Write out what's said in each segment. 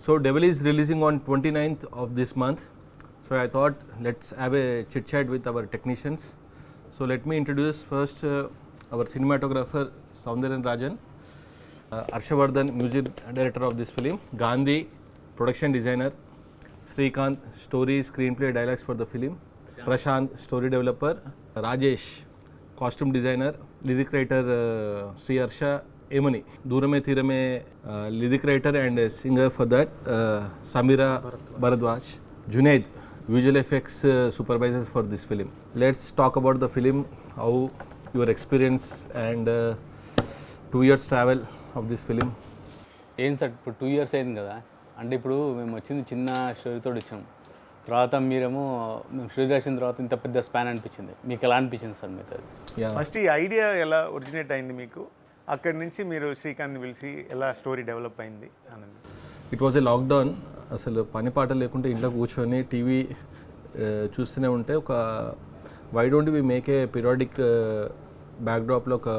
So Devil is releasing on 29th of this month. So I thought let's have a chit chat with our technicians. So let me introduce first our cinematographer Soundaryan Rajan, Harshavardhan, music director of this film, Gandhi, production designer, Srikanth, story, screenplay, dialogues for the film, Prashant, story developer, Rajesh, costume designer, lyric writer Sri Harsha Emani, Durame Thirame, lyric writer and singer for that, Samira Bharadwaj, Junaid, visual effects supervisors for this film. Let's talk about the film, how your experience and 2 years travel of this film. ఏం sir ఇప్పుడు 2 years అయింది కదా, అంటే ఇప్పుడు మేము వచ్చింది చిన్న స్టోరీతో వచ్చాం, తర్వాత మీరేమో మేము స్టోరీ రాసిన తర్వాత ఇంత పెద్ద స్పాన్ అనిపించింది. మీకు ఎలా అనిపించింది సార్ మీకు? ఫస్ట్ ఈ ఐడియా ఎలా ఒరిజినేట్ అయింది మీకు, అక్కడి నుంచి మీరు శ్రీకాంత్ని పిలిచి ఎలా స్టోరీ డెవలప్ అయింది అన్నది? ఇట్ వాజ్ ఏ లాక్డౌన్, అసలు పని పాట లేకుంటే ఇంట్లో కూర్చొని టీవీ చూస్తూనే ఉంటే ఒక why don't we make a periodic బ్యాక్డ్రాప్లో ఒక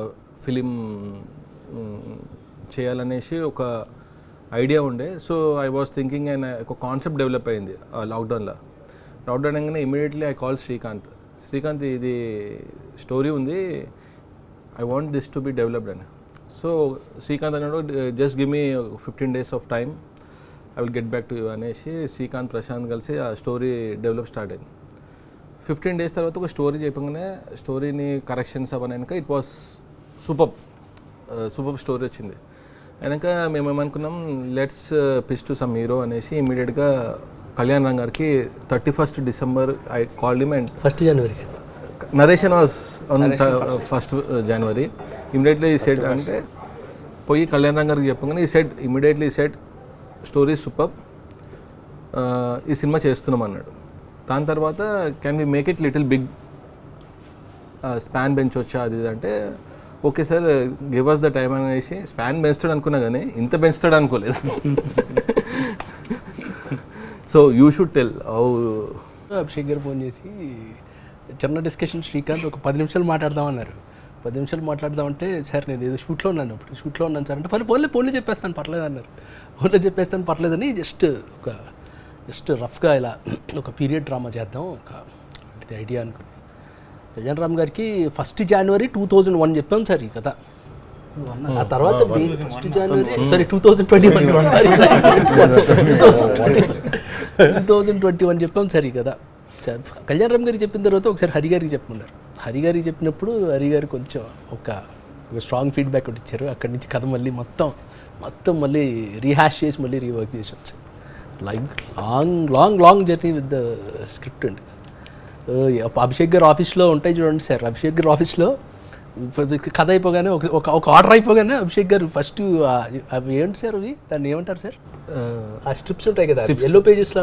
ఫిలిం చేయాలనేసి ఒక ఐడియా ఉండే. So I was thinking and ఒక కాన్సెప్ట్ డెవలప్ అయింది లాక్డౌన్లో. లాక్డౌన్ అనగానే ఇమీడియట్లీ ఐ కాల్ శ్రీకాంత్, ఇది స్టోరీ ఉంది, I want this to be developed అని. సో శ్రీకాంత్ అన్నాడు just give me 15 days of time, I will get back to you అనేసి శ్రీకాంత్ ప్రశాంత్ కలిసి ఆ స్టోరీ డెవలప్ స్టార్ట్ అయింది. 15 days తర్వాత ఒక స్టోరీ చెప్పగానే స్టోరీని కరెక్షన్స్ అవనాక ఇట్ వాస్ సూపర్ స్టోరీ వచ్చింది. అయినాక మేము ఏమనుకున్నాం, let's pitch to some hero అనేసి ఇమీడియట్గా కళ్యాణ్ రామ్ గారికి 31st December I called him and 1st January narration was on 1st January. Immediately ఈ సెట్ అంటే పోయి కళ్యాణ్ రామ్ గారికి చెప్పగానే ఈ set immediately set story super, ఈ సినిమా చేస్తున్నాం అన్నాడు. దాని తర్వాత can we make it little big, span పెంచొచ్చా అది అంటే okay sir give us the time అనేసి. స్పాన్ పెంచుతాడు అనుకున్నా కానీ ఇంత పెంచుతాడు అనుకోలేదు. So you should tell how. Abhishek గారు ఫోన్ చేసి చిన్న డిస్కషన్, శ్రీకాంత్ ఒక 10 నిమిషాలు మాట్లాడదామన్నారు. 10 నిమిషాలు మాట్లాడదామంటే సార్ నేను ఏదో షూట్లో ఉన్నాను సార్ అంటే ఫోన్లో చెప్పేస్తాను పర్లేదు అన్నారు. ఫోన్లో చెప్పేస్తాను పర్లేదని జస్ట్ రఫ్గా ఇలా ఒక పీరియడ్ డ్రామా చేద్దాం ఒక ఐడియా అనుకుని కళ్యాణ్ రామ్ గారికి 1st January 2001 చెప్పాం సార్ ఈ కథ. ఆ తర్వాత 1st January 2021 చెప్పాం సార్ ఈ కథ. కళ్యాణ్ రామ్ గారికి చెప్పిన తర్వాత ఒకసారి హరి గారికి చెప్పమన్నారు. హరి గారికి చెప్పినప్పుడు హరి గారు కొంచెం ఒక స్ట్రాంగ్ ఫీడ్బ్యాక్ ఒకటి ఇచ్చారు. అక్కడి నుంచి కథ మళ్ళీ మొత్తం మళ్ళీ రీహాష్ చేసి మళ్ళీ రీవర్క్ చేసి వచ్చారు. Like long journey with the script అండి. అభిషేక్ గారు ఆఫీస్లో ఉంటాయి చూడండి సార్, అభిషేక్ గారు ఆఫీస్లో కథ అయిపోగానే ఒక ఆర్డర్ అయిపోగానే అభిషేక్ గారు ఫస్ట్ అవి ఏంటి సార్ అవి దాన్ని ఏమంటారు సార్, ఆ స్ట్రిప్స్ ఉంటాయి కదా ఎల్లో పేజెస్లో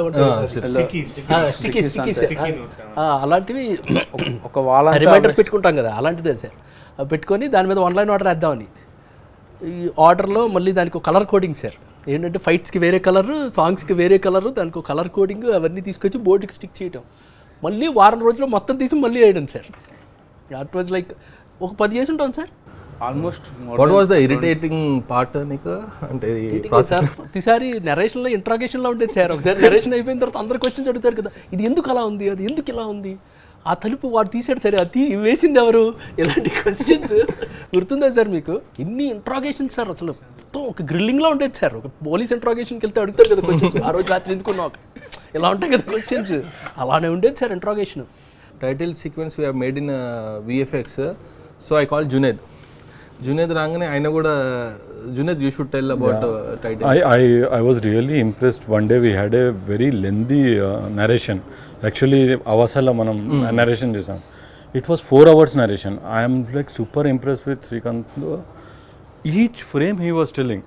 అలాంటివి ఒక వాల్ రిమైండర్స్ పెట్టుకుంటాం కదా అలాంటిదే సార్. అవి పెట్టుకొని దాని మీద 1 line ఆర్డర్ వేద్దామని. ఈ ఆర్డర్లో మళ్ళీ దానికి ఒక కలర్ కోడింగ్ సార్, ఏంటంటే ఫైట్స్కి వేరే కలరు, సాంగ్స్కి వేరే కలరు, దానికి ఒక కలర్ కోడింగ్ అవన్నీ తీసుకొచ్చి బోర్డుకి స్టిక్ చేయటం, మళ్ళీ వారం రోజుల్లో మొత్తం తీసి మళ్ళీ వేయడం సార్. అట్ వాజ్ లైక్ ఒక 10 years ఉంటాం sir almost. What was the irritating part నీకు అంటే సార్? ప్రతిసారి నెరేషన్లో ఇంట్రాగేషన్లో ఉండేది సార్. ఒకసారి నెరేషన్ అయిపోయిన తర్వాత అందరు క్వశ్చన్స్ అడుగుతారు కదా, ఇది ఎందుకు అలా ఉంది, అది ఎందుకు ఇలా ఉంది, ఆ తలుపు వాడు తీసాడు సరే అది వేసింది ఎవరు, ఇలాంటి క్వశ్చన్స్ గుర్తుందా సార్ మీకు? ఎన్ని ఇంట్రాగేషన్స్ సార్, అసలు మొత్తం ఒక గ్రిల్లింగ్లో ఉండేది సార్. ఒక పోలీస్ ఇంట్రాగేషన్కి వెళ్తే అడుగుతారు కదా క్వశ్చన్స్, ఆ రోజు రాత్రి ఎందుకున్నావు ఇలా ఉంటాయి కదా క్వశ్చన్స్, అలానే ఉండేది sir interrogation. Title sequence we have made in VFX. So I call Junaid రాగానే ఆయన కూడా Junaid, you should tell about title. I was really impressed. One day we had a very lengthy narration. Actually, Avasala manam narration chesam. It was 4 hours narration. I am like super impressed with Srikanth. Each frame he was telling,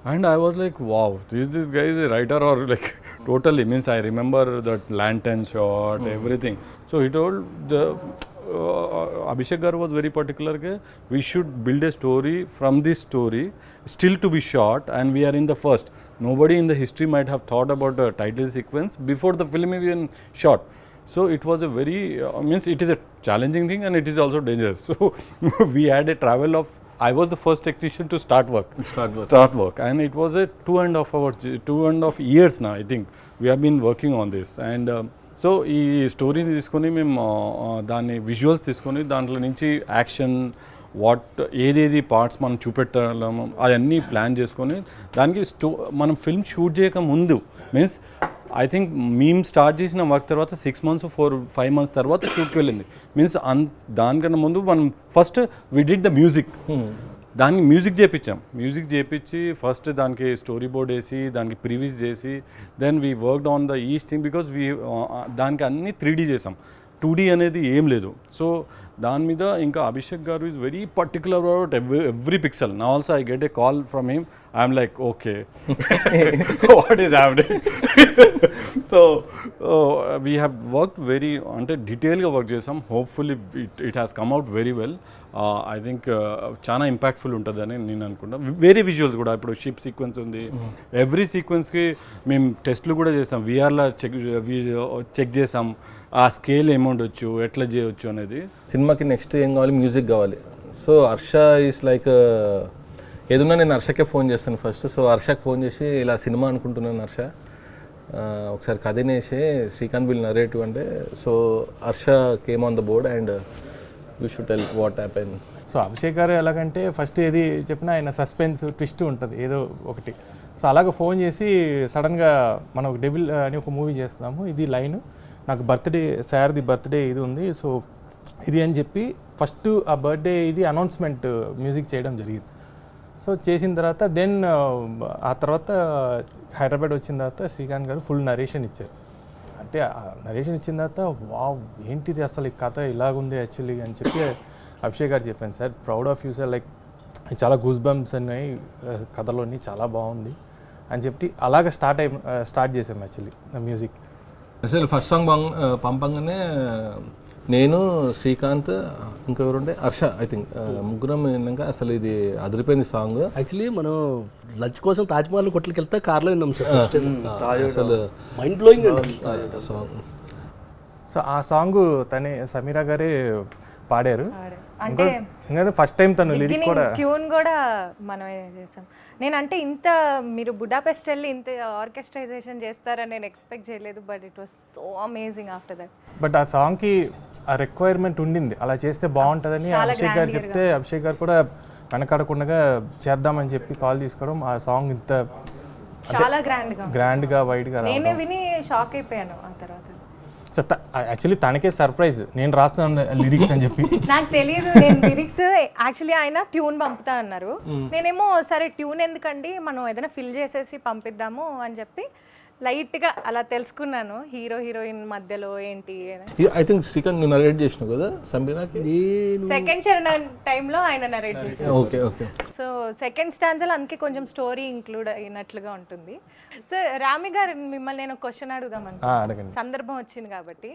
and I was like, wow, this guy is a writer or like totally means I remember that lantern shot, everything. So he told the Abhishek Gar was very particular ke we should build a story from this story still to be shot, and we are in the first. Nobody in the history might have thought about the title sequence before the film even shot. So it was a very means it is a challenging thing and it is also dangerous. So we had a travel of I was the first technician to start work. And it was a 2.5 years now, I think. We have been working on this. And so ఈ స్టోరీని తీసుకొని మేము దాన్ని visuals తీసుకొని దాంట్లో నుంచి action ఏదేది parts మనం చూపెట్టాము అవన్నీ ప్లాన్ చేసుకొని దానికి మనం ఫిల్మ్ షూట్ చేయక ముందు మీన్స్ ఐ థింక్ మేము స్టార్ట్ చేసిన వర్క్ తర్వాత 6 months 4-5 months తర్వాత షూట్కి వెళ్ళింది మీన్స్ దానికన్నా ముందు మనం first we did the music దానికి మ్యూజిక్ చేయించి ఫస్ట్ దానికి స్టోరీ బోర్డ్ వేసి దానికి ప్రివ్యూస్ చేసి then we worked on the each thing because దానికి అన్ని 3D చేసాం 2D అనేది ఏం లేదు సో దాని మీద ఇంకా అభిషేక్ గారు is very particular about every pixel నా also I get a call from him I'm like okay what is happening so we have work very అంటే డీటెయిల్గా వర్క్ చేసాం hopefully it has come out very well I think చాలా impactful ఉంటుందని నేను అనుకుంటాను వేరే visuals కూడా ఇప్పుడు షిప్ సీక్వెన్స్ ఉంది ఎవ్రీ సీక్వెన్స్కి మేము టెస్ట్లు కూడా చేసాం వీఆర్లో చెక్ చేసాం ఆ స్కేల్ ఏముండొచ్చు ఎట్లా చేయొచ్చు అనేది సినిమాకి నెక్స్ట్ ఏం కావాలి మ్యూజిక్ కావాలి సో హర్ష ఈస్ లైక్ ఏదన్నా నేను హర్షకే ఫోన్ చేస్తాను ఫస్ట్ సో హర్షకి ఫోన్ చేసి ఇలా సినిమా అనుకుంటున్నాను హర్ష ఒకసారి కథనేసి శ్రీకాంత్ విల్ నరేటివ్ అంటే so Harsha came on the board and you should tell what happen so Abhishek గారు ఎలాగంటే ఫస్ట్ ఏది చెప్పినా ఆయన సస్పెన్స్ ట్విస్ట్ ఉంటుంది ఏదో ఒకటి సో అలాగ ఫోన్ చేసి సడన్గా మనం ఒక డెవిల్ అని ఒక మూవీ చేస్తున్నాము ఇది లైన్ నాకు సార్ది బర్త్డే ఇది ఉంది సో ఇది అని చెప్పి ఫస్ట్ ఆ బర్త్డే ఇది అనౌన్స్మెంట్ మ్యూజిక్ చేయడం జరిగింది సో చేసిన తర్వాత దెన్ ఆ తర్వాత హైదరాబాద్ వచ్చిన తర్వాత శ్రీకాంత్ గారు ఫుల్ నరేషన్ ఇచ్చారు అంటే నరేషన్ ఇచ్చిన తర్వాత వావ్ ఏంటిది అసలు ఈ కథ ఇలాగుంది యాక్చువల్లీ అని చెప్పి అభిషేక్ గారు చెప్పాను sir proud of you sir like చాలా గూస్ బంప్స్ ఉన్నాయి కథలోని చాలా బాగుంది అని చెప్పి అలాగ స్టార్ట్ చేసాం యాక్చువల్లీ మ్యూజిక్ అసలు ఫస్ట్ సాంగ్ పంపంగానే నేను శ్రీకాంత్ ఇంకెవరుండే హర్ష ఐ థింక్ ముగ్గురం విన్నాక అసలు ఇది అదిరిపోయింది సాంగ్ యాక్చువల్లీ మనం లంచ్ కోసం తాజ్మహల్ కొట్లకి వెళ్తే కార్లో విన్నాం సార్ అసలు మైండ్ బ్లోయింగ్ సాంగ్ సో ఆ సాంగ్ తనే సమీరా గారే పాడారు అంటే ఫస్ట్ టైం తను లిరిక్ కూడా ట్యూన్ కూడా మనమే చేసాం నేను అంటే ఇంత మీరు బుడాపెస్ట్ వెళ్ళి ఇంత ఆర్కెస్ట్రైజేషన్ చేస్తారని నేను ఎక్స్పెక్ట్ చేయలేదు but it was so amazing after that but ఆ సాంగ్కి ఆ రిక్వైర్మెంట్ ఉండింది అలా చేస్తే బాగుంటుందని అభిషేక్ గారు చెప్తే అభిషేక్ గారు కూడా వెనకాడకుండా చేద్దామని చెప్పి కాల్ తీసుకోవడం ఆ సాంగ్ ఇంత చాలా గ్రాండ్గా వైడ్గా నేనే విని షాక్ అయిపోయాను ఆ తర్వాత సో యాక్చువల్లీ తనకే సర్ప్రైజ్ నేను రాస్తాను లిరిక్స్ అని చెప్పి నాకు తెలియదు నేను లిరిక్స్ యాక్చువల్లీ ఆయన ట్యూన్ పంపుతా అన్నారు నేనేమో సరే ట్యూన్ ఎందుకండి మనం ఏదైనా ఫిల్ చేసేసి పంపిద్దాము అని చెప్పి లైట్గా అలా తెలుసుకున్నాను హీరోయిన్ మధ్యలో ఏంటి ఐ థింక్ శ్రీకాంత్ నువ్వు నరేట్ చేసినావు కదా సమీరాకి సెకండ్ చరణం టైంలో ఆయన నరేట్ చేశారు ఓకే ఓకే సో సెకండ్ స్టాండ్లో అందుకే కొంచెం స్టోరీ ఇంక్లూడ్ అయినట్లుగా ఉంటుంది సో రామి గారు మిమ్మల్ని నేను క్వశ్చన్ అడుగుదామని సందర్భం వచ్చింది కాబట్టి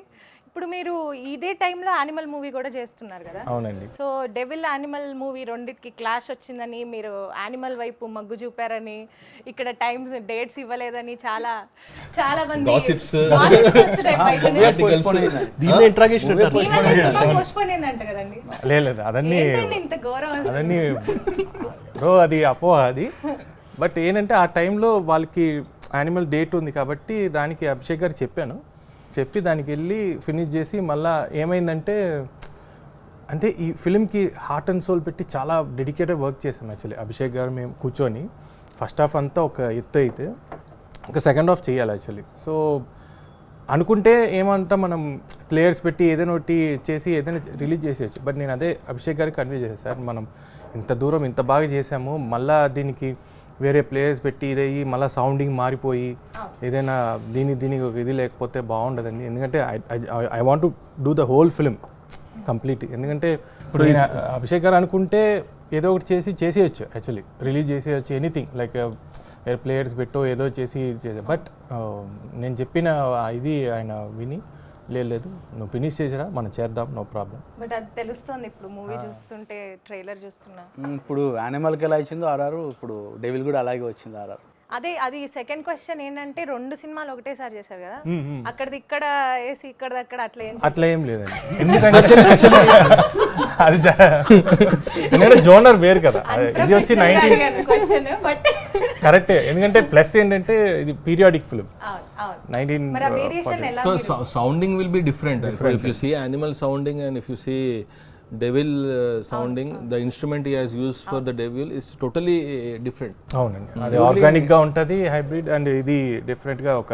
ఇప్పుడు మీరు ఇదే టైంలో యానిమల్ మూవీ కూడా చేస్తున్నారు కదా అవునండి సో డెవిల్ యానిమల్ మూవీ రెండింటికి క్లాష్ వచ్చిందని మీరు యానిమల్ వైపు మగ్గు చూపారని ఇక్కడ టైమ్స్ డేట్స్ ఇవ్వలేదని చాలా మంది కదండి లేదు అదన్నీ అది అపోహ అది బట్ ఏంటంటే ఆ టైంలో వాళ్ళకి యానిమల్ డేట్ ఉంది కాబట్టి దానికి అభిషేక్ గారు చెప్పి దానికి వెళ్ళి ఫినిష్ చేసి మళ్ళీ ఏమైందంటే అంటే ఈ ఫిలింకి హార్ట్ అండ్ సోల్ పెట్టి చాలా డెడికేటెడ్ వర్క్ చేసాం యాక్చువల్లీ అభిషేక్ గారు మేము కూర్చొని ఫస్ట్ హాఫ్ అంతా ఒక ఎత్తు అయితే ఇంకా సెకండ్ హాఫ్ చేయాలి యాక్చువల్లీ సో అనుకుంటే ఏమంటా మనం ప్లేయర్స్ పెట్టి ఏదైనా ఒకటి చేసి ఏదైనా రిలీజ్ చేసేయచ్చు బట్ నేను అదే అభిషేక్ గారికి కన్వే చేశాను సార్ మనం ఇంత దూరం ఇంత బాగా చేసాము మళ్ళీ దీనికి వేరే ప్లేయర్స్ పెట్టి ఇదయ్యి మళ్ళీ సౌండింగ్ మారిపోయి ఏదైనా దీనికి ఒక ఇది లేకపోతే బాగుండదండి ఎందుకంటే I want to do the whole film complete ఎందుకంటే ఇప్పుడు అభిషేక్ గారు అనుకుంటే ఏదో ఒకటి చేసేయచ్చు యాక్చువల్లీ రిలీజ్ చేసేయచ్చు ఎనీథింగ్ లైక్ వేరే ప్లేయర్స్ పెట్టో ఏదో చేసి బట్ నేను చెప్పిన ఇది ఆయన విని లేదు నువ్వు ఫినిష్ చేసిరా మనం చేద్దాం నో ప్రాబ్లం బట్ అది తెలుస్తుంది ఇప్పుడు మూవీ చూస్తుంటే ట్రైలర్ చూస్తున్నా ఇప్పుడు యానిమల్కి ఎలా ఇచ్చిందో ఆర్ఆర్ ఇప్పుడు డెవిల్ కూడా అలాగే వచ్చింది ఆర్ఆర్ అది సెకండ్ క్వశ్చన్ ఏంటంటే 2 సినిమాలు ఒకటేసారి చేశారు కదా, అక్కడిది ఇక్కడ వేసి ఇక్కడది అక్కడ అట్లా ఏం లేదండి. ఎందుకంటే అది ఎందుకంటే జోనర్ వేరు కదా, ఇది వచ్చి 19 కరెక్టే. ఎందుకంటే ప్లస్ ఏంటంటే ఇది periodic film 19 sounding will be different. If you see animal sounding and if you see devil sounding, the instrument he has used for the devil is totally different. అవునండి, అది ఆర్గానిక్ గా ఉంటది, హైబ్రిడ్, అండ్ ఇది different గా ఒక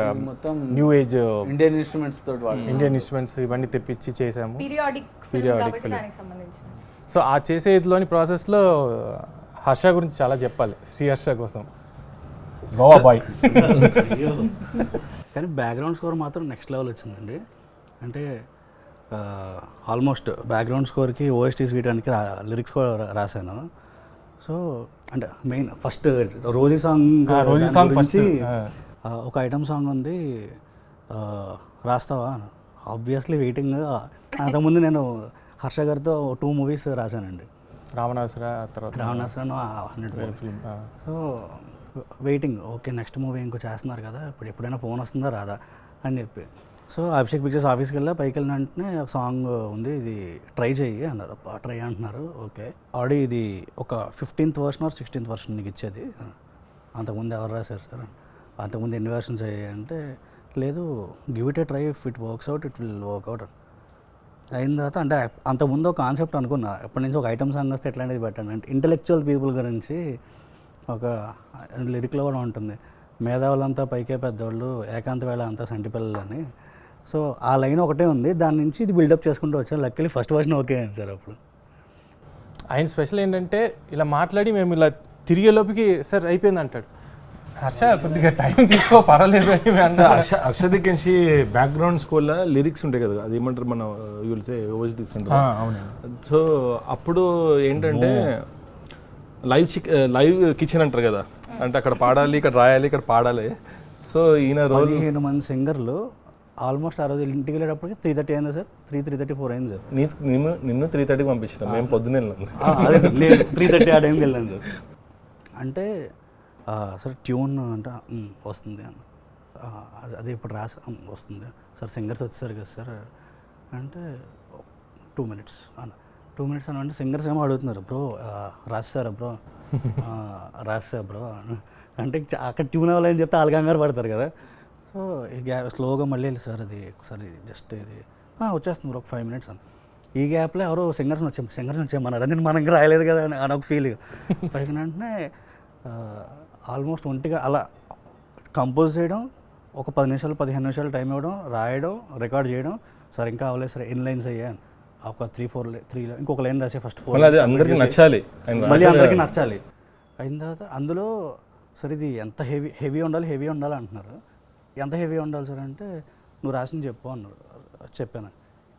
new age Indian instruments తోటి Indian instruments ఇవన్నీ తెప్పించి చేసాము, పీరియాడిక్ ఫిల్మ్. సో ఆ చేసే ఇదిలోని ప్రాసెస్లో హర్ష గురించి చాలా చెప్పాలి. శ్రీ హర్ష కోసం గోవా బాయ్. కానీ బ్యాక్గ్రౌండ్ స్కోర్ మాత్రం నెక్స్ట్ లెవెల్ వచ్చిందండి. అంటే ఆల్మోస్ట్ బ్యాక్గ్రౌండ్ స్కోర్కి ఓఎస్టీస్ వీయడానికి లిరిక్స్ కూడా రాశాను. సో అంటే main first Rosie song first ఒక ఐటమ్ సాంగ్ ఉంది, రాస్తావా? Obviously waiting. అంతకుముందు నేను హర్ష గారితో 2 మూవీస్ రాశానండి, రావణాసుర తర్వాత 100 film. So waiting, okay next movie ఇంకో చేస్తున్నారు కదా, ఎప్పుడైనా ఫోన్ వస్తుందా రాదా అని చెప్పి. సో అభిషేక్ పిక్చర్స్ ఆఫీస్కి వెళ్ళా, పైకి వెళ్ళిన వెంటనే ఒక సాంగ్ ఉంది, ఇది ట్రై చెయ్యి అన్నారు. ట్రై అంటున్నారు, ఓకే. ఆల్రెడీ ఇది ఒక 15th version are 16th version నీకు ఇచ్చేది, అంతకుముందు ఎవరు రాశారు సార్, అంతకుముందు ఎన్ని వర్షన్స్ అయ్యాయి అంటే, లేదు give it A try, if it works out it will work out అయిన తర్వాత. అంటే అంతకుముందు ఒక కాన్సెప్ట్ అనుకున్నా, ఎప్పటి నుంచి ఒక ఐటమ్ సాంగ్ వస్తే ఎట్లాంటిది పెట్టండి అంటే, ఇంటలెక్చువల్ పీపుల్ గురించి ఒక లిరిక్లో కూడా ఉంటుంది, మేధావులంతా పైకే పెద్దవాళ్ళు, ఏకాంత వేళ అంతా సంటి పిల్లలు అని. సో ఆ లైన్ ఒకటే ఉంది, దాని నుంచి ఇది బిల్డప్ చేసుకుంటూ వచ్చాను. లక్కీలీ ఫస్ట్ వర్షన్ ఓకే అయింది సార్. అప్పుడు ఆయన స్పెషల్ ఏంటంటే ఇలా మాట్లాడి మేము ఇలా తిరిగే లోపుకి సార్ అయిపోయింది అంటాడు. హర్ష కొద్దిగా టైం తీసుకో పర్వాలేదు అని. హర్షదికెన్సి బ్యాక్గ్రౌండ్ స్కోర్లో లిరిక్స్ ఉంటాయి కదా, అది ఏమంటారు మన యూల్సే ఓఎస్టీస్ ఉంటాయి. సో అప్పుడు ఏంటంటే లైవ్ కిచెన్ అంటారు కదా, అంటే అక్కడ పాడాలి, ఇక్కడ రాయాలి, ఇక్కడ పాడాలి. సో ఈయన 15 మంది సింగర్లు ఆల్మోస్ట్ ఆ రోజు ఇంటికి వెళ్ళేటప్పటికి 3:30 అయింది సార్, 3:34 అయింది సార్. నిన్ను 3:30కి పంపించిన, మేము పొద్దున్న వెళ్ళాను. అదే సార్, లేదు 3:30 ఆ టైంకి వెళ్ళాను సార్. అంటే సార్ ట్యూన్ అంటే వస్తుంది అన్న, అదే ఇప్పుడు వస్తుంది సార్, సింగర్స్ వచ్చేసారు కదా సార్ అంటే 2 minutes అన్న. 2 minutes అని అంటే సింగర్స్ ఏమో అడుగుతున్నారు, బ్రో రాస్తారా బ్రో, రాస్తా బ్రో అంటే అక్కడ ట్యూన్ అవ్వాలని చెప్తే వాళ్ళు కంగారు పడతారు కదా. సో ఈ గ్యాప్ స్లోగా మళ్ళీ వెళ్ళి సార్ అది ఒకసారి జస్ట్ ఇది వచ్చేస్తుంది బ్రో, ఒక 5 minutes అని. ఈ గ్యాప్లో ఎవరో సింగర్స్ వచ్చామన్నారు, అది మనకి రాయలేదు కదా అని ఒక ఫీల్. పైన వెంటనే ఆల్మోస్ట్ ఒంటిగా అలా కంపోజ్ చేయడం, ఒక 10 నిమిషాలు 15 నిమిషాలు టైం ఇవ్వడం, రాయడం, రికార్డ్ చేయడం. సార్ ఇంకా అవ్వలేదు సార్, ఎన్ని లైన్స్ అయ్యాను, ఒక 3 ఇంకొక లైన్ రాసే ఫస్ట్ 4 అందరికీ నచ్చాలి, మళ్ళీ అందరికీ నచ్చాలి. అయిన తర్వాత అందులో సార్ ఇది ఎంత హెవీ ఉండాలి అంటున్నారు. ఎంత హెవీ ఉండాలి సార్ అంటే, నువ్వు రాసింది చెప్పు అన్నారు. చెప్పాను,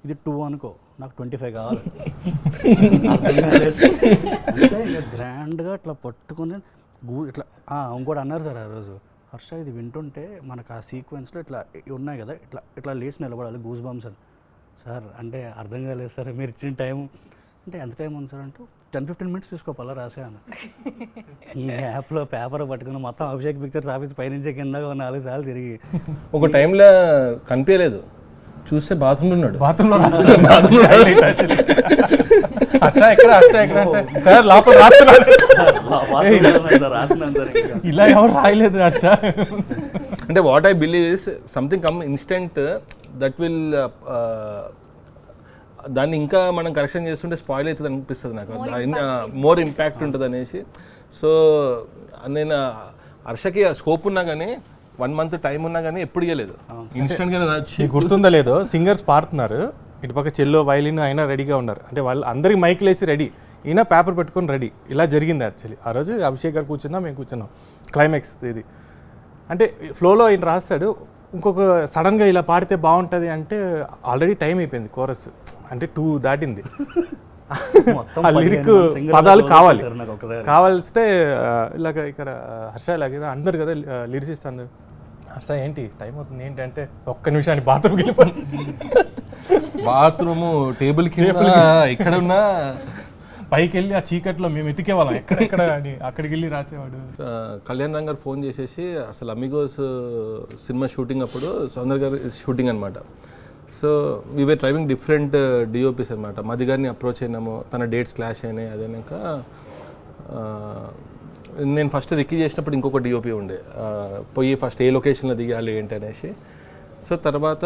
ఇది 2 అనుకో, నాకు 25 కావాలి. అంటే ఇక గ్రాండ్గా ఇట్లా పట్టుకుని ఇట్లా ఇంకోటి అన్నారు సార్ ఆ రోజు, హర్ష ఇది వింటుంటే మనకు ఆ సీక్వెన్స్లో ఇట్లా ఉన్నాయి కదా, ఇట్లా లేచి నిలబడాలి, గూస్ బంప్స్ అని. సార్ అంటే అర్థం కాలేదు సార్, మీరు ఇచ్చిన టైం అంటే ఎంత టైం ఉంది సార్ అంటే 10-15 minutes తీసుకోవాలా రాసాను. ఈ యాప్లో పేపర్ పట్టుకుని మొత్తం అభిషేక్ పిక్చర్స్ ఆఫీస్ పైనుంచి కింద 4 సార్లు తిరిగి ఒక టైంలో కనిపించలేదు, చూస్తే బాత్రూంలో ఉన్నాడు, బాత్రూంలో సార్ లోపల రాస్తున్నాను సార్. ఇలా ఎవరు రాయలేదు హర్ష. అంటే what I believe is something come instant that will దాన్ని ఇంకా మనం కరెక్షన్ చేస్తుంటే స్పాయిల్ అవుతుంది అనిపిస్తుంది నాకు, మోర్ ఇంపాక్ట్ ఉంటుంది అనేసి. సో నేను హర్షకి స్కోప్ ఉన్నా కానీ 1 month టైం ఉన్నా కానీ ఎప్పుడు ఇవ్వలేదు, ఇన్స్టెంట్గా వచ్చి. గుర్తుందో లేదో సింగర్స్ పాడుతున్నారు, ఇటుపక్క చెల్లో వైలిన్ అయినా రెడీగా ఉన్నారు, అంటే వాళ్ళు అందరికి మైక్లు వేసి రెడీ, ఈయన పేపర్ పెట్టుకొని రెడీ. ఇలా జరిగింది యాక్చువల్లీ. ఆ రోజు అభిషేక్ గారు కూర్చున్నాం, మేము కూర్చున్నాం, క్లైమాక్స్ ఇది. అంటే ఫ్లోలో ఆయన రాస్తాడు, ఇంకొక సడన్గా ఇలా పాడితే బాగుంటుంది అంటే ఆల్రెడీ టైం అయిపోయింది, కోరస్ అంటే 2 దాటింది. ఆ లిరిక్ పదాలు కావాల్స్తే ఇలాగ ఇక్కడ హర్ష ఇలాగ అందరు కదా లిరిసిస్ట్ అందరు, హర్ష ఏంటి టైం అవుతుంది ఏంటి అంటే, ఒక్క నిమిషాన్ని బాత్రూమ్కి వెళ్ళిపోయి బాత్రూము టేబుల్ కింద ఇక్కడ ఉన్నా పైకి వెళ్ళి ఆ చీకట్లో మేము ఎతికేవాళ్ళం ఎక్కడెక్కడ అని, అక్కడికి వెళ్ళి రాసేవాడు. కళ్యాణ్ రామ్ గారు ఫోన్ చేసేసి అసలు అమిగోస్ సినిమా షూటింగ్ అప్పుడు సౌందర్య గారు షూటింగ్ అనమాట. So we were driving different DOPs అనమాట. మది గారిని అప్రోచ్ అయినాము, తన డేట్స్ క్లాష్ అయినాయి. అదేనాక నేను ఫస్ట్ రిక్కీ చేసినప్పుడు ఇంకొక డిఓపి ఉండే, పోయి ఫస్ట్ ఏ లొకేషన్లో దిగాలి ఏంటి అనేసి. సో తర్వాత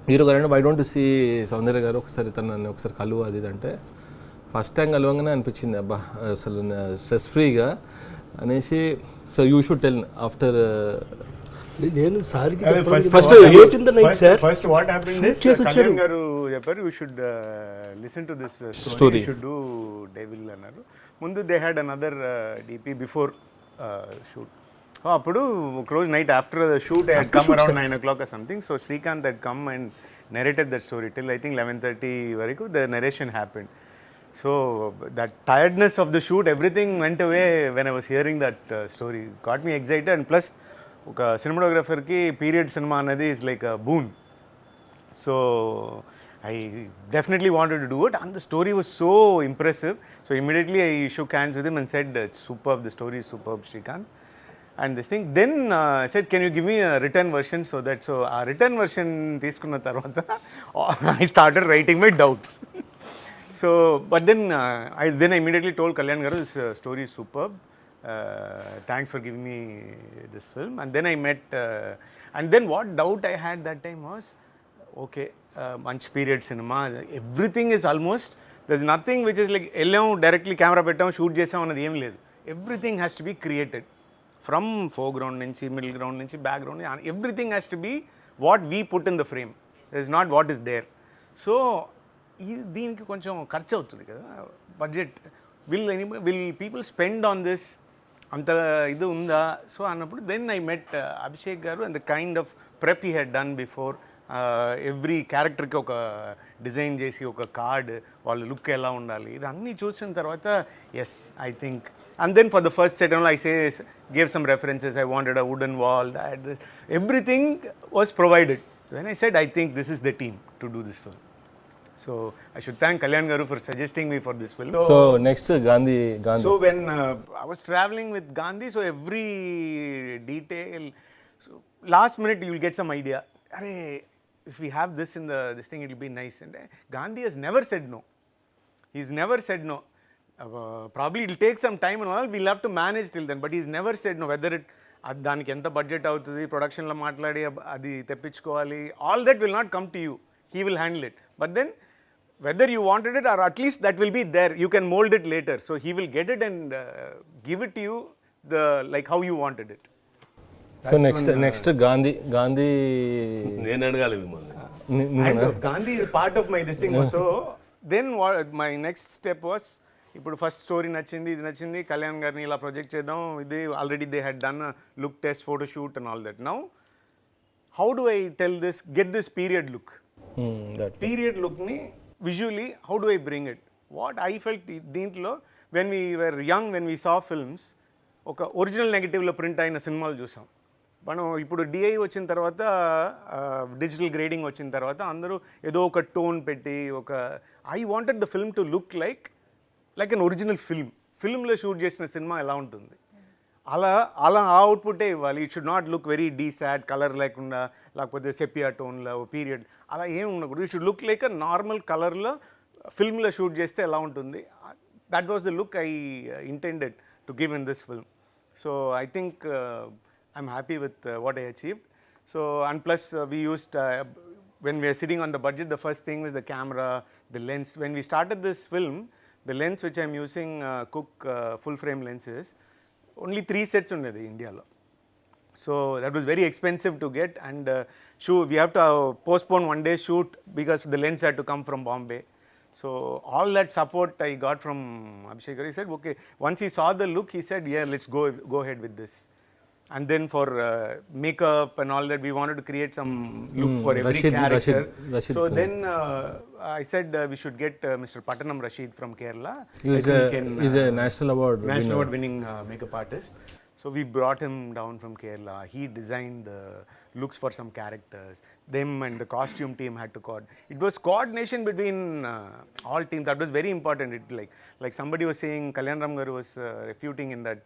హీరో గారు అంటే వై డోంట్ సీ సౌందర్య గారు ఒకసారి తనని ఒకసారి కలువు అది అంటే, ఫస్ట్ టైం కలవంగానే అనిపించింది అబ్బా అసలు స్ట్రెస్ ఫ్రీగా అనేసి. So you should tell after. నేను సార్కి first what happened is Kalyan గారు చెప్పారు you should listen to this story, should do devil అన్నారు. ముందు they had another DP before shoot. అప్పుడు ఒక రోజు night after the shoot had come around 9 o'clock or something. So Srikanth had come and narrated that story till I think 11:30 varaku the narration happened. So that tiredness of the shoot, everything went away when I was hearing that story. Got me excited. And plus ఒక సినిమాటోగ్రఫర్కి period cinema అనేది is like a boon. So I definitely wanted to do it and the story was so impressive. So immediately I shook hands with him and said it's superb, the story is superb Srikanth. And this thing, then I said, can you give me a written version so that, so a written version తీసుకున్న తర్వాత I started writing my doubts. So, but then I immediately told Kalyan garu, this story is superb. Thanks for giving me this film. And then I met, and then what doubt I had that time was, okay, manch period cinema, everything is almost, there's nothing which is like, ellam directly camera pettam shoot chesam annadi em ledhu. Everything has to be created. From foreground nunchi, middle ground nunchi, background, everything has to be what we put in the frame. There is not what is there. So, దీనికి కొంచెం ఖర్చు అవుతుంది కదా budget. Will people spend on this, అంత ఇది ఉందా? So అన్నప్పుడు then I met Abhishek గారు and the kind of prep he had done before. Every క్యారెక్టర్కి ఒక డిజైన్ చేసి ఒక కార్డ్, వాళ్ళ లుక్ ఎలా ఉండాలి, ఇది అన్నీ చూసిన తర్వాత yes I think. And then for the first set, I gave some references. I wanted a wooden wall, that, this. Everything was provided. When I said, I think this is the team to do this film. So I should thank Kalyan garu for suggesting me for this film. So next Gandhi. So when I was traveling with Gandhi, so every detail, so last minute you will get some idea. Arey, if we have this in this thing, it will be nice. And Gandhi has never said no. He's never said no. Probably it will take some time and all, we'll have to manage till then, but he's never said no. Whether it దానికి ఎంత budget అవుతుంది, ప్రొడక్షన్లో మాట్లాడి అది తెప్పించుకోవాలి, all that will not come to you, he will handle it. But then whether you wanted it or at least that will be there, you can mould it later. So he will get it and give it to you the like how you wanted it. So next Gandhi నేను అడగాలి మిమ్మల్ని. Gandhi is part of my this thing. So then my next step was, ఇప్పుడు first story నచ్చింది, ఇది నచ్చింది, కళ్యాణ్ గారిని ఇలా project చేద్దాం, ఇది already they had done look test, photo shoot and all that. Now how do I tell this, get this period look, period లుక్ని visually how do I bring it? What I felt దీంట్లో, when we were young, when we saw films, ఒక original నెగటివ్లో print అయిన సినిమాలు చూసాం మనం. ఇప్పుడు DI వచ్చిన తర్వాత, డిజిటల్ గ్రేడింగ్ వచ్చిన తర్వాత అందరూ ఏదో ఒక టోన్ పెట్టి, ఒక I wanted the film to look like an original ఫిల్మ్లో షూట్ చేసిన సినిమా ఎలా ఉంటుంది అలా ఆ అవుట్పుట్టే ఇవ్వాలి. It should not look very desat, colour లేకుండా, లేకపోతే సెపియా టోన్లో పీరియడ్ అలా ఏం ఉండకూడదు. It should look like a normal కలర్లో ఫిల్మ్లో షూట్ చేస్తే ఎలా ఉంటుంది, that was the look I intended to give in this film. So I think I'm happy with what I achieved. So and plus we used when we are sitting on the budget, the first thing was the camera, the lens. When we started this film, the lens which I am using, Cook full frame lenses, only 3 sets unnadi India lo. So that was very expensive to get, and shoot, we have to postpone one day shoot because the lens had to come from Bombay. So all that support I got from Abhsihek. He said, okay, once he saw the look, he said, yeah, let's go ahead with this. And then for makeup and all that, we wanted to create some look for every character. Rashid. So then I said we should get Mr. Pattanam Rashid from Kerala. He's a national award winning makeup artist. So we brought him down from Kerala. He designed the looks for some characters. Them and the costume team had to it was coordination between all teams. That was very important. It like somebody was saying, Kalyan Ram garu was refuting in that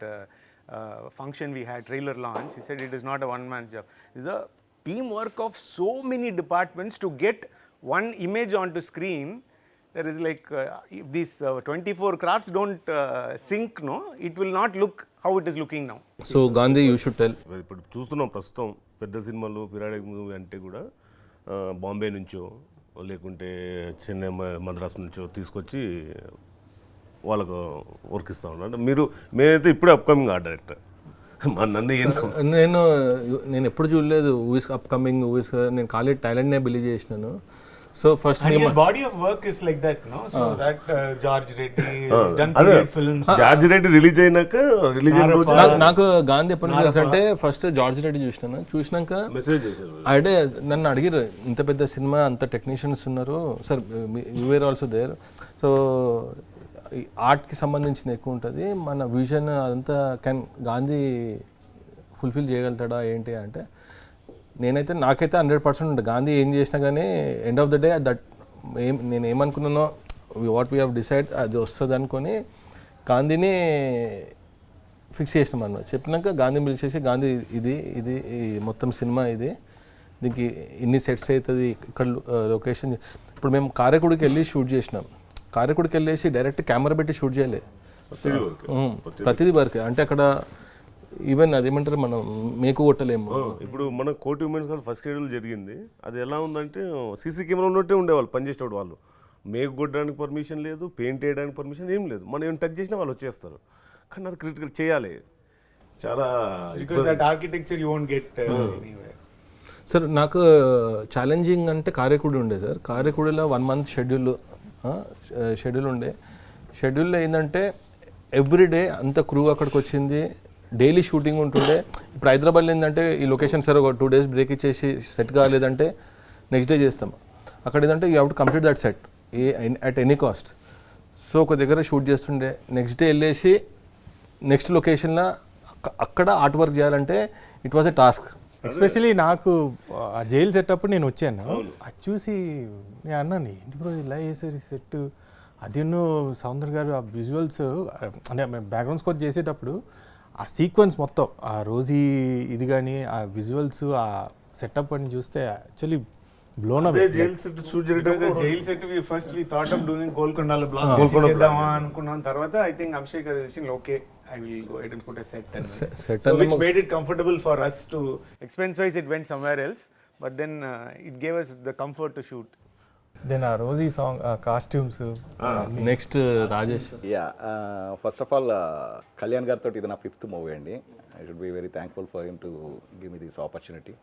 function we had, trailer launch. He said it is not a one-man job. It's a teamwork of so many departments to get one image onto screen. There is like if these 24 crafts don't sync, no, it will not look how it is looking now. So Gandhi, you should tell. ఇప్పుడు చూస్తున్నాం ప్రస్తుతం పెద్ద సినిమాలు పిరాడిక్ movie అంటే కూడా బాంబే నుంచో లేకుంటే చెన్నై మద్రాసు నుంచో తీసుకొచ్చి వాళ్ళకు వర్క్ ఇస్తూ ఉన్నారు. మేమైతే ఇప్పుడే అప్కమింగ్ ఆర్ట్ డైరెక్టర్. నేను ఎప్పుడు చూడలేదు ఊస్ అప్కమింగ్ ఊస్. నేను ఖాళీ టాలెంట్నే బిలీవ్ చేసినాను. So first his body of work is like that, no? So that George Reddy has done great films. George Reddy release అయినాక నాకు గాంధీ ఎప్పుడు తెలుసు అంటే ఫస్ట్ జార్జ్ రెడ్డి చూసినాక మెసేజ్ చేశారు. అంటే నన్ను అడిగారు, ఇంత పెద్ద సినిమా అంత టెక్నీషియన్స్ ఉన్నారు sir, you were also there. So ఆర్ట్కి సంబంధించింది ఎక్కువ ఉంటుంది, మన విజన్ అదంతా గాంధీ ఫుల్ఫిల్ చేయగలుగుతాడా ఏంటి అంటే, నాకైతే 100% ఉంటుంది. గాంధీ ఏం చేసినా కానీ end of the day that నేను ఏమనుకున్నానో వాట్ వీ హ్యావ్ డిసైడ్ అది వస్తుంది అనుకొని గాంధీని ఫిక్స్ చేసినాం అన్నమాట. చెప్పినాక గాంధీని పిలిచేసి, గాంధీ ఇది ఇది మొత్తం సినిమా ఇది, దీనికి ఇన్ని సెట్స్ అవుతుంది, ఇక్కడ లొకేషన్. ఇప్పుడు మేము కారైకుడికి వెళ్ళి షూట్ చేసినాం. కారైకుడికి వెళ్ళేసి డైరెక్ట్ కెమెరా పెట్టి షూట్ చేయలేదు, ప్రతిదీ వర్క్. అంటే అక్కడ ఈవెన్ అదేమంటారు, మనం మేకు కొట్టలేము. ఇప్పుడు మన కోటి ఉమెన్స్ కాల్ ఫస్ట్ షెడ్యూల్ జరిగింది. అది ఎలా ఉందంటే సీసీ కెమెరా ఉన్నట్టే ఉండేవాళ్ళు పనిచేసేవాడు. వాళ్ళు మేకు కొట్టడానికి పర్మిషన్ లేదు, పెయింట్ వేయడానికి పర్మిషన్ ఏం లేదు. మనం ఏం టచ్ చేసినా వాళ్ళు వచ్చేస్తారు. కానీ అది క్రిటికల్ చేయాలి చాలా. Architecture you won't get anywhere. Sir నాకు ఛాలెంజింగ్ అంటే కారైకుడి ఉండే సార్. కారైకుడిలో 1 month షెడ్యూల్ ఉండే. షెడ్యూల్లో ఏంటంటే ఎవ్రీడే అంత క్రూ అక్కడికి వచ్చింది, డైలీ షూటింగ్ ఉంటుండే. ఇప్పుడు హైదరాబాద్లో ఏంటంటే ఈ లొకేషన్ సార్ ఒక 2 days బ్రేక్ ఇచ్చేసి సెట్ కాలేదంటే నెక్స్ట్ డే చేస్తాం. అక్కడ ఏంటంటే you have to complete that set at any cost. So ఒక దగ్గర షూట్ చేస్తుండే, నెక్స్ట్ డే వెళ్ళేసి నెక్స్ట్ లొకేషన్లో అక్కడ ఆర్ట్ వర్క్ చేయాలంటే it was a task. Especially నాకు ఆ జైలు సెటప్ నేను వచ్చాను, అది చూసి నేను అన్నాను, ఏంటి బ్రో ఇలా వేసారు సెట్. అదేనో సౌందర్ గారు ఆ విజువల్స్ అంటే బ్యాక్గ్రౌండ్ స్కోర్ చేసేటప్పుడు ఆ సీక్వెన్స్ మొత్తం, ఆ రోజీ ఇది కానీ ఆ విజువల్స్ ఆ సెటప్ అని చూస్తే actually blown away. Jail set we thought of doing గోల్కొండలో బ్లాక్ చేద్దామా అనుకున్నాం. తర్వాత I think Abhsihek suggested, okay, I will go ahead and put a set and so which made it comfortable for us to expense wise it went somewhere else, but then it gave us the comfort to shoot. Then ఆ Rosie song costumes. Next Rajesh. First of all Kalyan గారితో ఇది నా 5th movie అండి. I should be very thankful for him to give me this opportunity.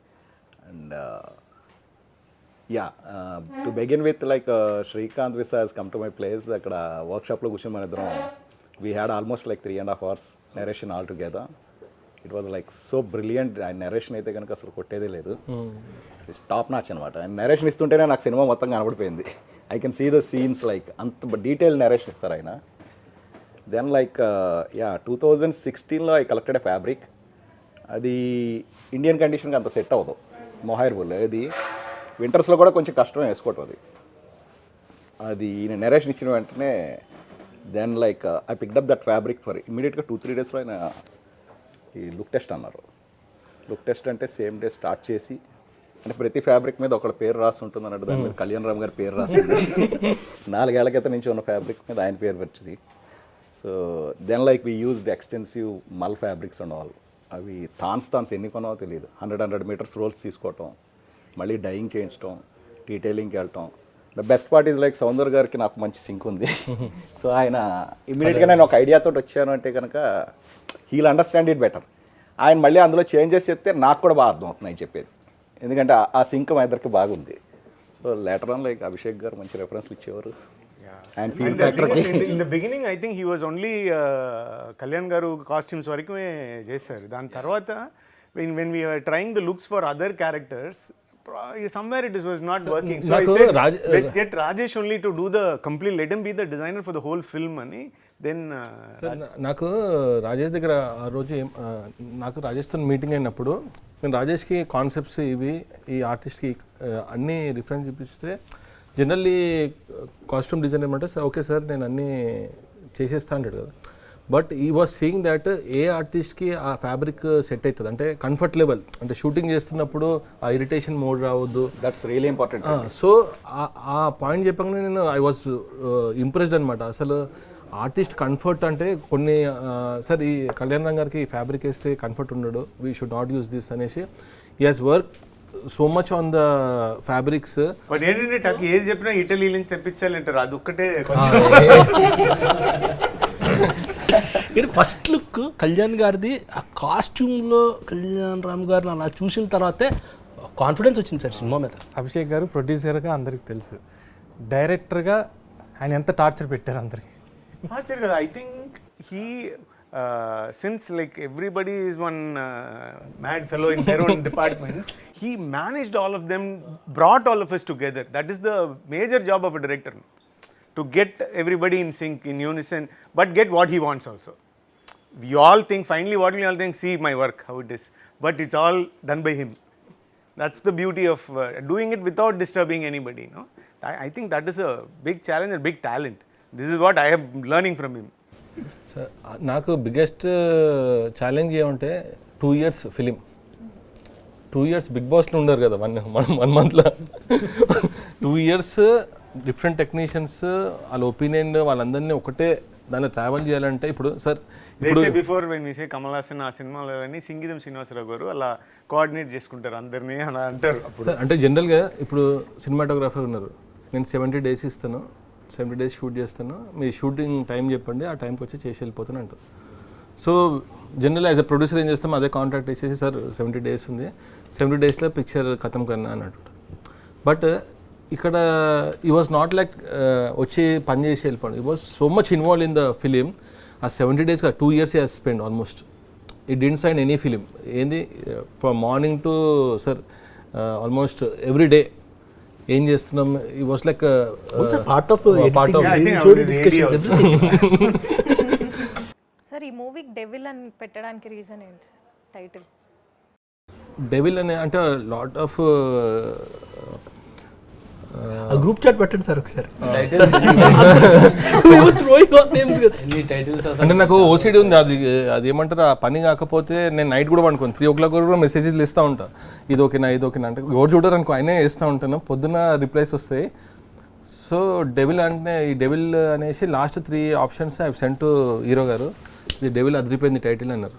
And to begin with like Srikanth was has come to my place. అక్కడ వర్క్షాప్లో కూర్చొని మన ఇద్దరం we had almost like 3.5 hours narration all together. It was like so brilliant. ఆయన నెరేషన్ అయితే కనుక అసలు కొట్టేదే లేదు, టాప్ నాచ్ అనమాట. ఆయన నెరేషన్ ఇస్తుంటేనే నాకు సినిమా మొత్తం కనబడిపోయింది. I can see the scenes, like అంత డీటెయిల్ నెరేషన్ ఇస్తారు ఆయన. దెన్ లైక్ 2016లో ఐ కలెక్టెడ్ ఎ ఫ్యాబ్రిక్. అది ఇండియన్ కండిషన్కి అంత సెట్ అవ్వదు, మొహైర్ బుల్. అది వింటర్స్లో కూడా కొంచెం కష్టం వేసుకోవటం. అది ఈయన నెరేషన్ ఇచ్చిన వెంటనే then like I picked up that fabric for ఇమీడియట్గా 2-3 daysలో ఆయన ఈ లుక్ టెస్ట్ అన్నారు. లుక్ టెస్ట్ అంటే సేమ్ డే స్టార్ట్ చేసి, అంటే ప్రతి ఫ్యాబ్రిక్ మీద ఒకళ్ళ పేరు రాసి ఉంటుంది అన్నట్టు దాని మీద కళ్యాణ్ రామ్ గారి పేరు రాసింది. 4 ఏళ్ల క్రితం నుంచి ఉన్న ఫ్యాబ్రిక్ మీద ఆయన పేరు వచ్చింది. So then like we used extensive మల్ ఫ్యాబ్రిక్స్ అండ్ ఆల్. అవి థాన్స్ ఎన్ని కొనవో తెలియదు. 100 meters రోల్స్ తీసుకోవటం, మళ్ళీ డైయింగ్ చేయించడం, డీటెయిలింగ్కి వెళ్ళటం. The best part is like Soundar గారికి నాకు మంచి సింక్ ఉంది. సో ఆయన ఇమీడియట్గా నేను ఒక ఐడియాతో వచ్చాను అంటే కనుక హీల్ అండర్స్టాండ్ ఇట్ బెటర్. ఆయన మళ్ళీ అందులో చేంజెస్ చెప్తే నాకు కూడా బాగా అర్థం అవుతుంది ఆయన చెప్పేది, ఎందుకంటే ఆ సింక్ మా ఇద్దరికి బాగుంది. So later on like Abhishek గారు మంచి రెఫరెన్స్లు ఇచ్చేవారు. And in the beginning I think he was only Kalyan garu costumes varikume chesaru. Dan tarvata when we were trying the looks for other characters, somewhere it was not working. So I నాకు said, let's get Rajesh only to do the complete, let him be the designer for the whole film అని. Then నాకు రాజేష్ దగ్గర ఆ రోజు నాకు రాజేష్తో meeting అయినప్పుడు నేను రాజేష్కి concepts ఇవి ఈ ఆర్టిస్ట్కి అన్నీ రిఫరెన్స్ చూపిస్తే జనరల్లీ కాస్ట్యూమ్ డిజైన్ ఏమంటే ఓకే సార్ నేను అన్నీ చేసేస్తా అంటాడు కదా. బట్ ఈ వాజ్ సీయింగ్ దట్ ఏ ఆర్టిస్ట్కి ఆ ఫ్యాబ్రిక్ సెట్ అవుతుంది అంటే కంఫర్ట్ లెవెల్ అంటే షూటింగ్ చేస్తున్నప్పుడు ఆ ఇరిటేషన్ మోడ్ రావద్దు. That's really important. సో ఆ పాయింట్ చెప్పగానే నేను ఐ వాజ్ ఇంప్రెస్డ్ అనమాట. అసలు ఆర్టిస్ట్ కంఫర్ట్ అంటే కొన్ని సార్ ఈ కళ్యాణ్ రామ్ గారికి ఫ్యాబ్రిక్ వేస్తే కంఫర్ట్ ఉండడు, we should not use this అనేసి he has work so much on the fabrics. But ఏంటంటే టక్ ఏది చెప్పినా ఇటలీ నుంచి తెప్పించాలంటారు, అది ఒక్కటే ఫస్ట్ లుక్ కళ్యాణ్ గారిది ఆ కాస్ట్యూమ్లో కళ్యాణ్ రామ్ గారిని అలా చూసిన తర్వాతే కాన్ఫిడెన్స్ వచ్చింది సార్ సినిమా మీద. అభిషేక్ గారు ప్రొడ్యూసర్గా అందరికి తెలుసు, డైరెక్టర్గా ఆయన ఎంత టార్చర్ పెట్టారు అందరికి. టార్చర్ కదా. I think he since like everybody is one mad fellow in their own department, he managed all of them, brought all of us together. That is the major job of a director, to get everybody in sync, in unison, but get what he wants also. We all think, finally what we all think, see my work, how it is, but it's all done by him. That's the beauty of doing it without disturbing anybody, no? I think that is a big challenge and big talent. This is what I am learning from him. Sir నాకు biggest challenge ఏమంటే 2 years film, 2 years big బాస్లో ఉండరు కదా, 1 monthలో 2 years different technicians వాళ్ళ opinion వాళ్ళందరినీ ఒకటే దానిలో travel చేయాలంటే ఇప్పుడు సార్ బిఫోర్ వెన్ వి సే కమల్ హాసన్ ఆ సినిమాలో సింగీతం శ్రీనివాసరావు గారు అలా కోఆర్డినేట్ చేసుకుంటారు అందరినీ అలా అంటారు. సార్ అంటే జనరల్గా ఇప్పుడు సినిమాటోగ్రాఫర్ ఉన్నారు, నేను 70 days ఇస్తాను, 70 days షూట్ చేస్తాను, మీ షూటింగ్ టైం చెప్పండి, ఆ టైంకి వచ్చి చేసి వెళ్ళిపోతాను అంటారు. So general as a producer ఏం చేస్తాం, అదే కాంట్రాక్ట్ ఇచ్చేసి సార్ 70 days ఉంది, 70 daysలో పిక్చర్ ఖతం కన్నా అని అంటారు. బట్ ఇక్కడ ఈ వాజ్ నాట్ లైక్ వచ్చి పని చేసి వెళ్ళిపోండి, he was so much involved in the film. ఆ 70 days 2 years has spend almost. It didn't sign any film. ఏంది from morning to sir almost every day ఏం చేస్తున్నాం, he was like part of sir. ఈ మూవీకి devil అని పెట్టడానికి reason ఏంటి sir? Title devil అనే అంటే లాట్ ఆఫ్ గ్రూప్ చాట్ పెట్టండి సార్ ఒకసారి. అంటే నాకు ఓసిడి ఉంది, అది ఏమంటారు ఆ పని కాకపోతే నేను నైట్ కూడా పడుకోను, 3 o'clock కూడా మెసేజెస్లు ఇస్తూ ఉంటా, ఇది ఓకేనా ఇది ఓకేనా అంటే ఎవరు చూడరు అనుకో, ఆయనే వేస్తూ ఉంటాను, పొద్దున్న రిప్లైస్ వస్తాయి. సో డెవిల్ అంటే ఈ డెవిల్ అనేసి last 3 options I sent to hero గారు, ఇది డెవిల్ అదిరిపోయింది టైటిల్ అన్నారు.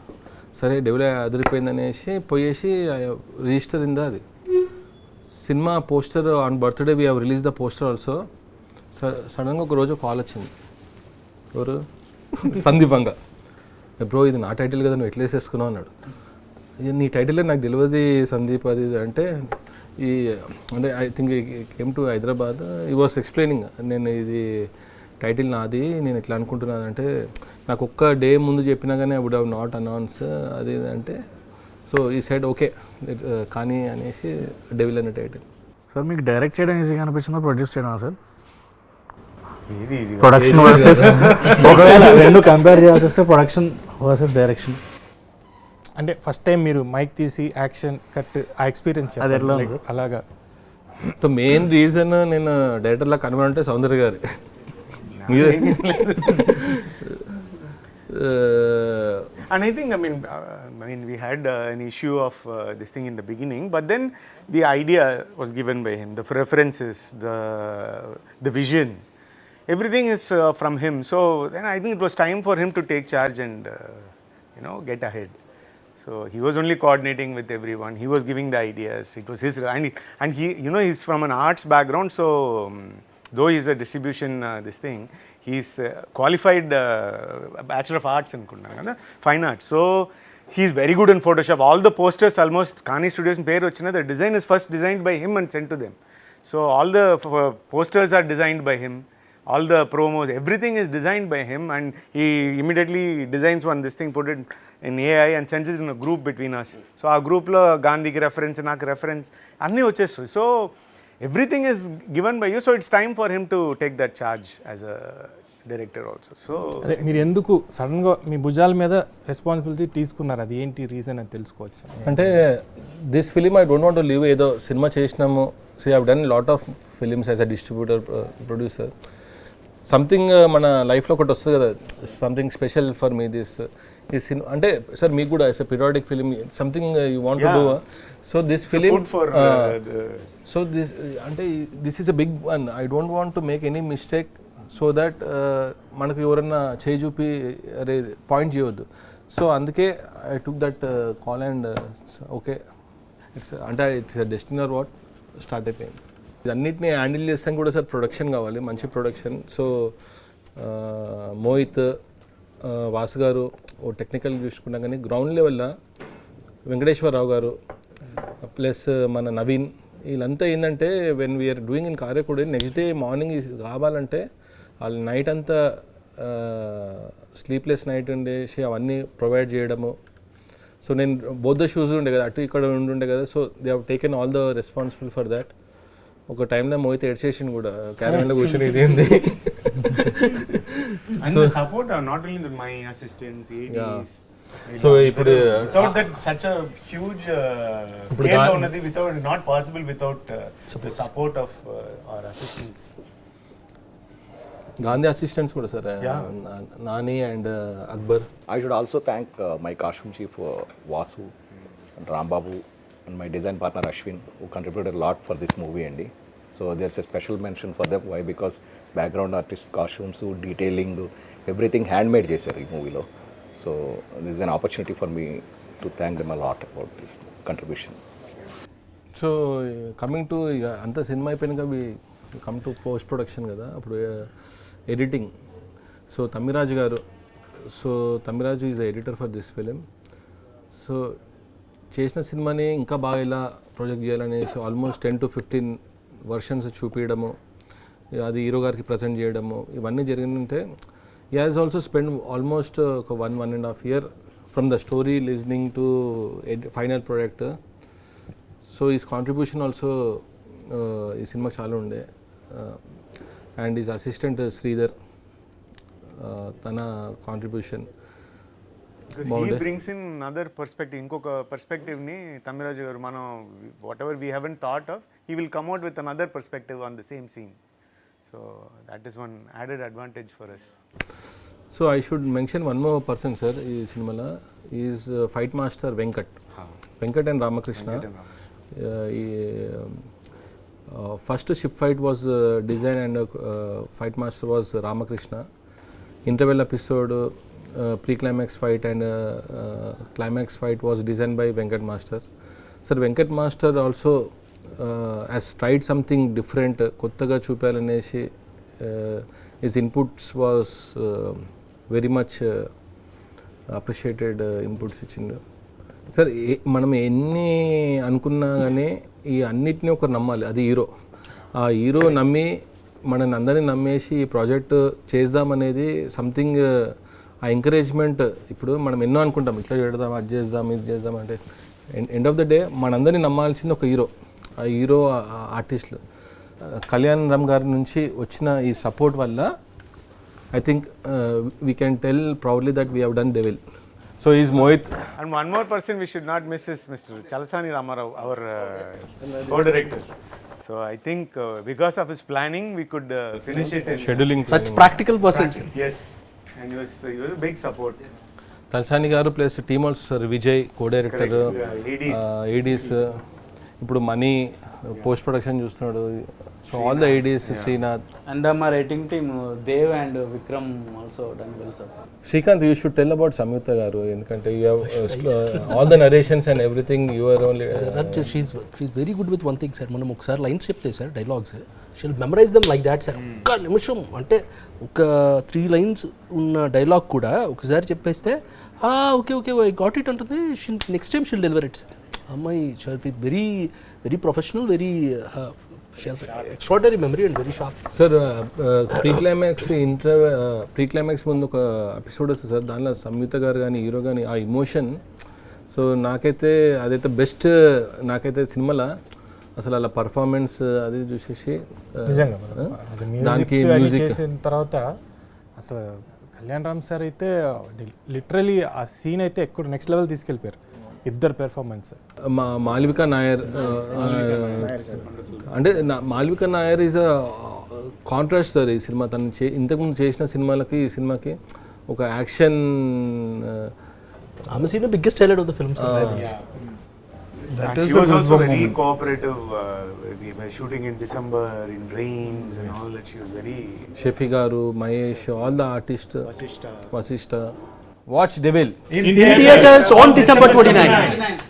సరే డెవిల్ అదిరిపోయింది అనేసి పోయేసి రిజిస్టర్ ఇందా అది cinema poster on birthday we have release the poster also. సడన్గా ఒక రోజు కాల్ వచ్చింది, ఎవరు సందీపంగా, బ్రో ఇది నా టైటిల్ కదా, నువ్వు ఎట్లా వేసేసుకున్నావు అన్నాడు. నీ టైటిల్ నాకు తెలియదు సందీప్ అది అంటే ఈ అంటే I think came to Hyderabad, ఈ వాస్ ఎక్స్ప్లెయినింగ్, నేను ఇది టైటిల్ నాది, నేను ఎట్లా అనుకుంటున్నాను అంటే నాకు ఒక్క డే ముందు చెప్పినా కానీ I would have not announce అది అంటే. సో ఈ సైడ్ ఓకే కానీ అనేసి డెవిల్ అనే టైటిల్. సార్ మీకు డైరెక్ట్ చేయడం ఈజీగా అనిపించిందా, ప్రొడ్యూస్ చేయడం సార్? ఇది ఈజీ. ప్రొడక్షన్ వర్సెస్ ఒకవేళ రెండు కంపేర్ చేయాల్సి వస్తే ప్రొడక్షన్ వర్సెస్ డైరెక్షన్ అంటే ఫస్ట్ టైం మీరు మైక్ తీసి యాక్షన్ కట్ ఆ ఎక్స్పీరియన్స్ అది ఎట్లా ఉంది? అలాగా సో మెయిన్ రీజన్ నేను డైరెక్టర్లా కనుగొనంటే సౌందర్య గారు. మీరే And I think, I mean, we had an issue of this thing in the beginning, but then the idea was given by him, the references, the vision, everything is from him. So then I think it was time for him to take charge and get ahead. So he was only coordinating with everyone. He was giving the ideas. It was his, and he, he's from an arts background. So though he's a distribution this thing, he's qualified Bachelor of Arts in Fine Arts. So he's very good in Photoshop. All the posters almost Kani Studios in Peru, the design is first designed by him and sent to them. So all the posters are designed by him. all the promos, everything is designed by him, and he immediately designs this thing, put it in AI and sends it in a group between us. So our group lo Gandhi ki reference, నాకు reference అన్నీ వచ్చేస్తాయి. So everything is given by you, so it's time for him to take that charge as a director also. So అదే మీరు ఎందుకు సడన్గా మీ భుజాల మీద responsibility తీసుకున్నారు, అది ఏంటి రీజన్ అని తెలుసుకోవచ్చు? అంటే this film I don't want to leave, ఏదో సినిమా చేసినాము, so I have done lot of films as a distributor, producer. Something మన లైఫ్లో ఒకటి వస్తుంది కదా, something special for me this ఈ సినిమా. అంటే సార్ మీకు కూడా as a periodic film something you want to do. So this film, so this అంటే this is a big one. I don't want to make any mistake, so that మనకు ఎవరన్నా చేయి చూపి అరే పాయింట్ చేయవద్దు. సో అందుకే I took that call and okay it's అంటే it's destiny or what start అయిపోయింది. ఇదన్నిటిని హ్యాండిల్ చేస్తాం కూడా సార్ ప్రొడక్షన్ కావాలి, మంచి ప్రొడక్షన్. సో మోహిత్, వాసు గారు ఓ టెక్నికల్ చూసుకున్నాం, కానీ గ్రౌండ్ లెవెల్లో వెంకటేశ్వరరావు గారు ప్లస్ మన నవీన్, వీళ్ళంతా ఏంటంటే when we are doing in Karaikudi, next day morning కావాలంటే వాళ్ళు నైట్ అంతా స్లీప్లెస్ నైట్ ఉండేసి అవన్నీ ప్రొవైడ్ చేయడము. సో నేను బోత్ ద షూస్ ఉండే కదా, అటు ఇక్కడ ఉండే కదా, so they have taken all the responsible for that. ఒక టైంలో మోహిత్ ఎడ్చేసింది కూడా క్యారవన్లో కూర్చొని ఇది ఏంది. and the support are not only my assistants, ADs. So ఇప్పుడు without that such a huge scale ఉన్నది, without not possible without the support of our assistants. Gandhi assistants కూడా sir, Nani and Akbar. I should also thank my costume chief Vasu and Rambabu and my design partner Ashwin, who contributed a lot for this movie అండి. So there's a special mention for them. Why? Because background artist, costumes, detailing, everything handmade చేశారు ఈ మూవీలో. So this is an opportunity for me to thank them a lot about this contribution. So coming to ఇక అంత cinema అయిపోయినాక we come to post production కదా, అప్పుడు editing. So Tammiraju garu, so Tammiraju is editor for this film. So చేసిన సినిమాని ఇంకా బాగా ఇలా ప్రొజెక్ట్ చేయాలనేసి ఆల్మోస్ట్ 10 to 15 వర్షన్స్ చూపించడము, అది హీరో గారికి ప్రజెంట్ చేయడము, ఇవన్నీ జరిగిందంటే he has also spent almost 1.5 years from the story listening to final product. So his contribution also ఈ సినిమాకి చాలా ఉండే. అండ్ his assistant శ్రీధర్, తన contribution because he brings in another perspective, ఇంకొక perspective ని తమ్మిరాజు గారు, మనం whatever we haven't thought of, he will come out with another perspective on the same scene. So that is one added advantage for us. So I should mention one more person sir ఈ సినిమాలో, is fight master Venkat and Ramakrishna. First ship fight was design and fight master was Ramakrishna. Interval episode, pre-climax fight and climax fight was designed by Venkat Master. Sir, Venkat Master also has tried something different, kottaga chupalaneshi. His inputs was very much appreciated inputs ఇచ్చిండు. Sir మనం ఎన్ని అనుకున్నా కానీ ఈ అన్నిటినీ ఒకరు నమ్మాలి, అది హీరో. ఆ హీరో నమ్మి మనని అందరినీ నమ్మేసి ఈ ప్రాజెక్ట్ చేద్దామనేది సంథింగ్, ఆ ఎంకరేజ్మెంట్. ఇప్పుడు మనం ఎన్నో అనుకుంటాం, ఇట్లా చేద్దాం, అది చేద్దాం, ఇది చేద్దాం అంటే ఎండ్ ఆఫ్ ద డే మనందరినీ నమ్మాల్సింది ఒక హీరో. ఆ హీరో ఆర్టిస్టులు కళ్యాణ్ రామ్ గారి నుంచి వచ్చిన ఈ సపోర్ట్ వల్ల I think we can tell proudly that we have done devil. So is Mohit. And one more person we should not miss is Mr. Chalasani Ramarao, our co-director. So I think because of his planning we could finish it in scheduling. such practical person. Yes. And he was a big support. Talasani గారు plus team also sir, Vijay co-director, ADs, ఇప్పుడు Mani post production చూస్తున్నాడు. So all the ADs, Srinath. And my writing team, Dev and Vikram also done well sir. Srikanth, you should tell about Samyuktha గారు, ఎందుకంటే you have all the narrations and everything, you are only. She's very good with one thing sir. మనం ఒకసారి lines చెప్తే sir, dialogues, she'll memorise them like that sir. ఒక్క నిమిషం అంటే ఒక 3 lines ఉన్న డైలాగ్ కూడా ఒకసారి చెప్పేస్తే okay okay I got it అంటుంది. Next time she'll deliver it sir. అమ్మాయి she'll very very professional, very she has extraordinary memory and very sharp. Sir pre climax ముందు ఒక ఎపిసోడ్ వస్తుంది సార్, దానిలో సంయుక్త గారు కానీ హీరో కానీ ఆ ఇమోషన్, సో నాకైతే అదైతే బెస్ట్. నాకైతే సినిమాలో అసలు అలా పర్ఫార్మెన్స్ అది చూసేసి నిజంగా దానికి మ్యూజిక్ చేసిన తర్వాత అసలు కళ్యాణ్ రామ్ సార్ అయితే లిటరలీ ఆ సీన్ అయితే ఎక్కువ నెక్స్ట్ లెవెల్ తీసుకెళ్ళిపోయారు ఇద్దరు పెర్ఫార్మెన్స్. మాల్వికా నాయర్ అంటే Malvika Nair is a contrast sir ఈ సినిమా. తను ఇంతకుముందు చేసిన సినిమాలకి ఈ సినిమాకి ఒక యాక్షన్. ఆమె scene biggest highlight of the film. She was also very cooperative. We were shooting in December in rains and all that. She was very. Shafi గారు, Mahesh, all the artist, Vasishta. Watch Devil In theaters on December 29.